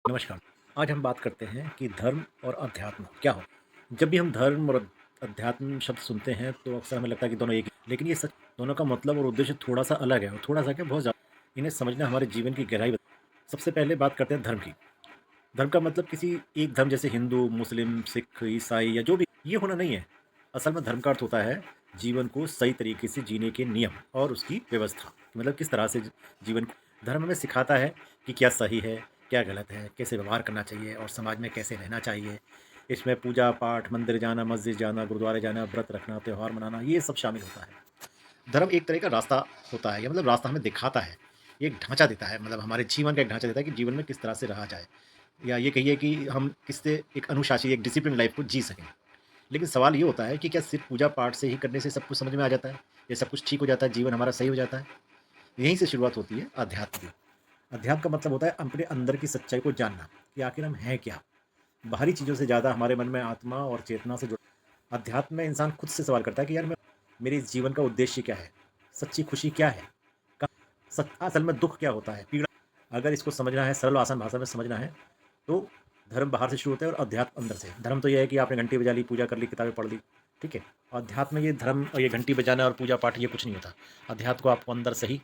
नमस्कार। आज हम बात करते हैं कि धर्म और अध्यात्म क्या हो। जब भी हम धर्म और अध्यात्म शब्द सुनते हैं तो अक्सर हमें लगता है कि दोनों एक ही, लेकिन ये सच दोनों का मतलब और उद्देश्य थोड़ा सा अलग है और थोड़ा सा क्या बहुत ज़्यादा। इन्हें समझना हमारे जीवन की गहराई सबसे पहले बात करते हैं धर्म की। धर्म का मतलब किसी एक धर्म जैसे हिंदू, मुस्लिम, सिख, ईसाई या जो भी ये होना नहीं है। असल में धर्म का अर्थ होता है जीवन को सही तरीके से जीने के नियम और उसकी व्यवस्था, मतलब किस तरह से जीवन को धर्म हमें सिखाता है कि क्या सही है, क्या गलत है, कैसे व्यवहार करना चाहिए और समाज में कैसे रहना चाहिए। इसमें पूजा पाठ, मंदिर जाना, मस्जिद जाना, गुरुद्वारे जाना, व्रत रखना, त्यौहार मनाना, ये सब शामिल होता है। धर्म एक तरह का रास्ता होता है, या मतलब रास्ता हमें दिखाता है, एक ढांचा देता है, मतलब हमारे जीवन का एक ढांचा देता है कि जीवन में किस तरह से रहा जाए, या ये कहिए कि हम किससे एक अनुशासित, एक डिसिप्लिन लाइफ को जी सकें। लेकिन सवाल ये होता है कि क्या सिर्फ पूजा पाठ से ही करने से सब कुछ समझ में आ जाता है? ये सब कुछ ठीक हो जाता है, जीवन हमारा सही हो जाता है? यहीं से शुरुआत होती है अध्यात्म की। अध्यात्म का मतलब होता है अपने अंदर की सच्चाई को जानना कि आखिर हम हैं क्या? बाहरी चीज़ों से ज़्यादा हमारे मन में आत्मा और चेतना से जुड़ अध्यात्म में इंसान खुद से सवाल करता है कि यार मैं मेरे इस जीवन का उद्देश्य क्या है? सच्ची खुशी क्या है? क असल में दुःख क्या होता है? पीड़ा, अगर इसको समझना है, सरल आसान भाषा में समझना है, तो धर्म बाहर से शुरू होता है और अध्यात्म अंदर से। धर्म तो ये है कि आपने घंटी बजा ली, पूजा कर ली, किताबें पढ़ ली, ठीक है? अध्यात्म में ये धर्म और ये घंटी बजाना और पूजा पाठ ये कुछ नहीं होता। अध्यात्म को आपको अंदर से ही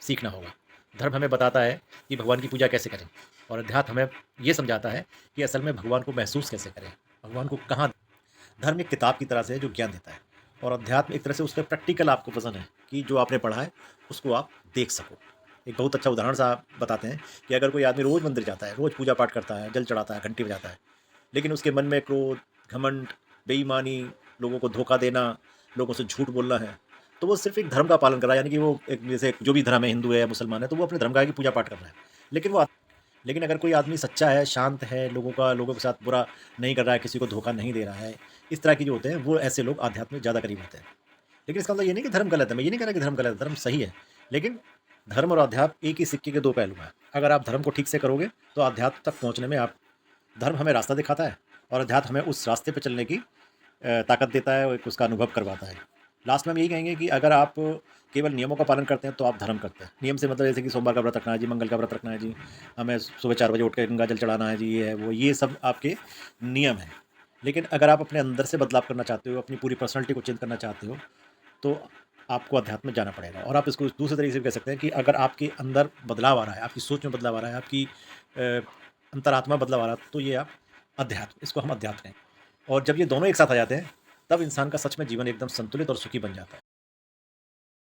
सीखना होगा। धर्म हमें बताता है कि भगवान की पूजा कैसे करें, और अध्यात्म हमें ये समझाता है कि असल में भगवान को महसूस कैसे करें, भगवान को कहाँ। धर्म एक किताब की तरह से है जो ज्ञान देता है, और अध्यात्म एक तरह से उसका प्रैक्टिकल आपको पसंद है कि जो आपने पढ़ा है उसको आप देख सको। एक बहुत अच्छा उदाहरण सा बताते हैं कि अगर कोई आदमी रोज़ मंदिर जाता है, रोज़ पूजा पाठ करता है, जल चढ़ाता है, घंटी बजाता है, लेकिन उसके मन में क्रोध, घमंड, बेईमानी, लोगों को धोखा देना, लोगों से झूठ बोलना है, तो वो सिर्फ़ एक धर्म का पालन कर रहा है, यानी कि वो एक जैसे जो भी धर्म है, हिंदू है या मुसलमान है, तो वो अपने धर्म का है कि पूजा पाठ कर रहा है। लेकिन वो लेकिन अगर कोई आदमी सच्चा है, शांत है, लोगों के साथ बुरा नहीं कर रहा है, किसी को धोखा नहीं दे रहा है, इस तरह के जो होते हैं, वो ऐसे लोग आध्यात्म में ज़्यादा करीब होते हैं। लेकिन इसका मतलब ये नहीं कि धर्म गलत है, मैं ये नहीं कह रहा कि धर्म गलत है, धर्म सही है। लेकिन धर्म और अध्यात्म एक ही सिक्के के दो पहलू हैं। अगर आप धर्म को ठीक से करोगे, तो अध्यात्म तक पहुँचने में आप धर्म हमें रास्ता दिखाता है और अध्यात्म हमें उस रास्ते पे चलने की ताकत देता है और एक उसका अनुभव करवाता है। लास्ट में हम यही कहेंगे कि अगर आप केवल नियमों का पालन करते हैं तो आप धर्म करते हैं। नियम से मतलब जैसे कि सोमवार का व्रत रखना है जी, मंगल का व्रत रखना है जी, हमें सुबह 4 बजे उठ के गंगा जल चढ़ाना है जी, ये है वो, ये सब आपके नियम हैं। लेकिन अगर आप अपने अंदर से बदलाव करना चाहते हो, अपनी पूरी पर्सनैलिटी को चेंज करना चाहते हो, तो आपको अध्यात्म में जाना पड़ेगा। और आप इसको दूसरे तरीके से भी कह सकते हैं कि अगर आपके अंदर बदलाव आ रहा है, आपकी सोच में बदलाव आ रहा है, आपकी अंतरात्मा बदलाव आ रहा है, तो ये आप अध्यात्म, इसको हम अध्यात्म कहें। और जब ये दोनों एक साथ आ जाते हैं, तब इंसान का सच में जीवन एकदम संतुलित और सुखी बन जाता है।